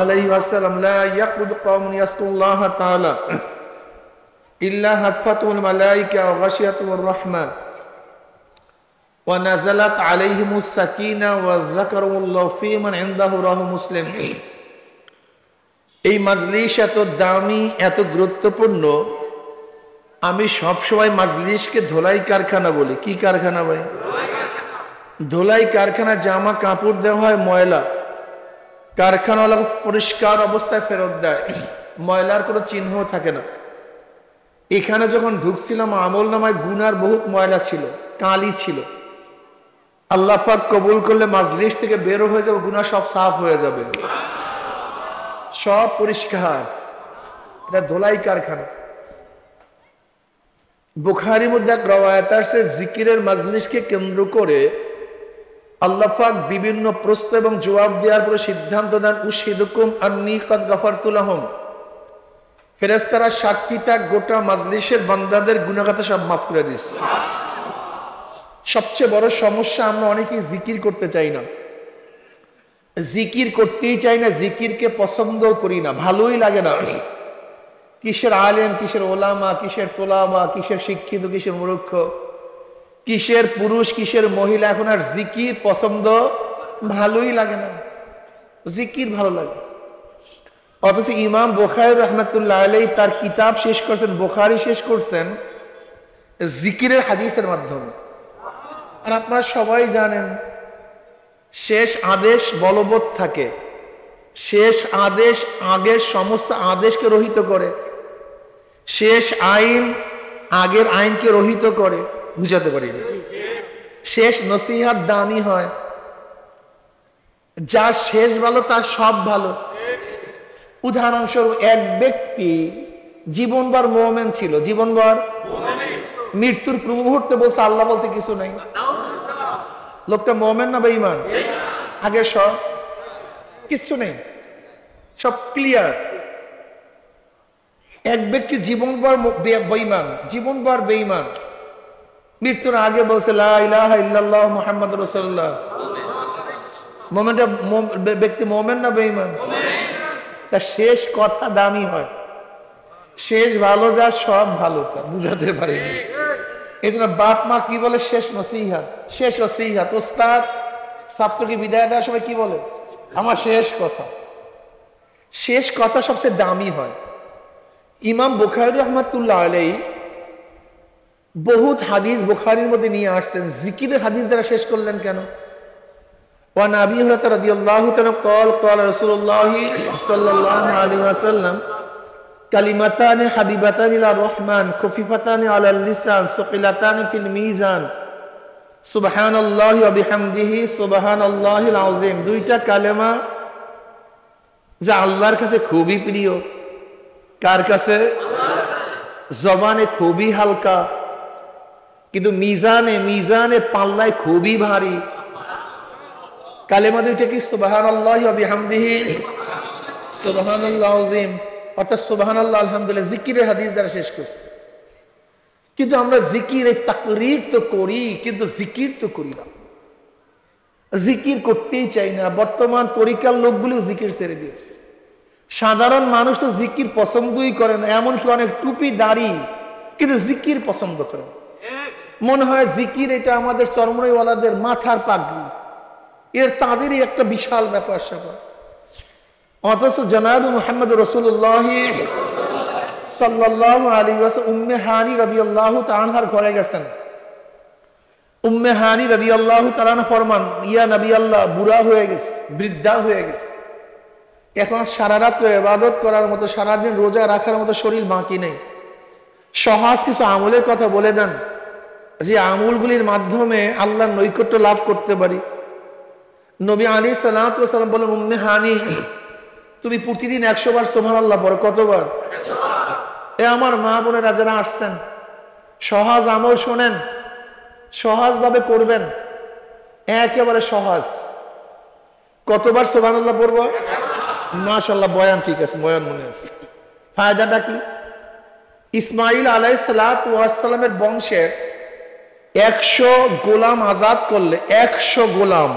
আলাইহি ওয়াসাল্লাম, লা ইয়াকুদ কওমুন ইয়াসকুল্লাহ তাআলা ইল্লা হাফাতুল মালাইকা ওয়া গাশিয়াতুর রাহমান ওয়া নাযালাত আলাইহিমুস সাকিনা ওয়া যাকারুল্লাহ ফী মান ইনদাহু রাহু মুসলিম। এই মাজলিস এত দামি, এত গুরুত্বপূর্ণ। আমি সবসময় মাজলিসকে ধোলাই কারখানা বলি। কি কারখানা ভাই? ধোলাই কারখানা। জামা কাপড় দেওয়া হয় ময়লা, কারখানাওয়ালা পরিষ্কার অবস্থায় ফেরত দেয়, ময়লার কোনো চিহ্ন থাকে না। এখানে যখন ঢুকছিলাম আমল নামায় গুনার বহুত ময়লা ছিল, কালি ছিল। আল্লাহ পাক কবুল করলে মাজলিস থেকে বেরো হয়ে যাবে, গুনাহ সব সাফ হয়ে যাবে, সব পরিষ্কার। এটা ধোলাই কারখানা। বুখারীর মধ্যে এক রওয়ায়াত আছে, জিকিরের মাজলিসকে কেন্দ্র করে আল্লাহ পাক বিভিন্ন প্রশ্ন এবং জবাব দেওয়ার পরে সিদ্ধান্ত দেন, উশহিদুকুম আন্নী কাদ গাফারতু লাহুম। ফেরেশতারা সাক্ষী থাক, গোটা মাজলিসের বান্দাদের গুনাহ খাতা সব মাফ করে দিয়েছে। সবচেয়ে বড় সমস্যা, আমরা অনেকেই জিকির করতে চাই না। জিকির করতেই চাই না, জিকিরকে পছন্দ করি না, ভালোই লাগে না। কিসের আলেম, কিসের ওলামা, কিসের তোলাবা, কিসের শিক্ষিত, কিসের মূর্খ, কিসের পুরুষ, কিসের মহিলা, এখন আর জিকির পছন্দ ভালোই লাগে না। জিকির ভালো লাগে। অথচ ইমাম বুখারী রাহমাতুল্লাহ আলাইহি তার কিতাব শেষ করছেন, বুখারী শেষ করছেন জিকিরের হাদিসের মাধ্যমে। আর আপনারা সবাই জানেন, শেষ আদেশ বলবৎ থাকে। শেষ আদেশ আগের সমস্ত আদেশকে রহিত করে। শেষ আইন আগের আইনকে রহিত করে। বুঝাতে পারি না? শেষ নসিহত দামি হয়। যার শেষ ভালো তার সব ভালো। উদাহরণস্বরূপ, এক ব্যক্তি জীবনভর মুমিন ছিল, জীবনভর মৃত্যুর পূর্ব মুহূর্তে বলছে আল্লাহ বলতে কিছু নাই। লোকটা মুমিন না বেঈমান? আগে সব কিচ্ছু নেই, সব ক্লিয়ার। এক ব্যক্তি জীবনভর বেঈমান, জীবনভর বেঈমান, মৃত্যুর আগে বলছে লা ইলাহা ইল্লাল্লাহ মুহাম্মাদুর রাসূলুল্লাহ। মুমিনটা ব্যক্তি মুমিন না বেঈমান? তার শেষ কথা দামি হয়। শেষ ভালো যা সব ভালো তা। বুঝাতে পারিনি? এই জন্য বাপ মা কি বলে? শেষ নসিহত, শেষ নসিহত। ওস্তাদ ছাত্রকে বিদায় দেওয়ার সময় কি বলে? আমার শেষ কথা। শেষ কথা সবচেয়ে দামি হয়। ইমাম বুখারী রাহমাতুল্লাহ আলাইহি বহুত হাদিস বুখারীর মধ্যে নিয়ে আসছেন। জিকিরের হাদিস দ্বারা শেষ করলেন কেন? ওয়া আবি হুরায়রা রাদিয়াল্লাহু তাআলা قال قال رسول الله صلى الله عليه وسلم كلمتان حبيبتان الى الرحمن خفيفتان على اللسان ثقيلتان في الميزان سبحان الله وبحمده سبحان الله العظيم। দুইটা কালেমা যা আল্লাহর কাছে খুবই প্রিয়। কার কাছে? জবানে খুবই হালকা, কিন্তু মিজানে পাল্লায় খুবই ভারী। কালেমা দুইটা কি? সুবহানাল্লাহি ওয়া বিহামদিহি সুবহানাল্লাহুল আযীম, অর্থাৎ সুবহানাল্লাহ আলহামদুলিল্লাহ। জিকিরের হাদিস দ্বারা শেষ করছে। কিন্তু আমরা জিকিরের তাকরীর তো করি, কিন্তু জিকির তো করি না। জিকির করতেই চাই না। বর্তমান তরিকার লোকগুলো জিকির ছেড়ে দিয়েছে। সাধারণ মানুষ তো জিকির পছন্দই করে না। এমনকি অনেক টুপি দাড়ি কিন্তু জিকির পছন্দ করে। মনে হয় জিকির এটা আমাদের চরমরাইওয়ালাদের মাথার পাগড়ি, এর তাদেরই একটা বিশাল ব্যাপার স্যাপার। অথচ জনাব মুহাম্মদ রাসূলুল্লাহ সাল্লাল্লাহু আলাইহি ওয়াসাল্লাম উম্মে হানি রাদিয়াল্লাহু তাআলা আনহার ঘরে গেছেন। উম্মে হানি রাদিয়াল্লাহু তাআলা ফরমান, ইয়া নবী আল্লাহ, বুড়া হয়ে গেছে, বৃদ্ধা হয়ে গেছে, এখন সারা রাত ইবাদত করার মতো, সারাদিন রোজা রাখার মতো শরীর বাকি নেই। সহজ কিছু আমলের কথা বলে দেন, যে আমলগুলির মাধ্যমে আল্লাহর নৈকট্য লাভ করতে পারি। নবী আলাইহিস সালাতু ওয়াস সালাম বলেন, উম্মে হানি, তুমি প্রতিদিন 100 বার সুবহানাল্লাহ পড়ো। কতবার? এ আমার মা বোনেরা যারা আসছেন, সহজ আমল শোনেন, সহজভাবে করবেন, একেবারে সহজ। কতবার সুবহানাল্লাহ পড়বো? মাশাআল্লাহ, বয়ান ঠিক আছে, বয়ান মনে আছে। ফায়দাটা কি? ইসমাইল আলাইহিস সালাতু ওয়াস সালামের বংশের 100 গোলাম আজাদ করলে, 100 গোলাম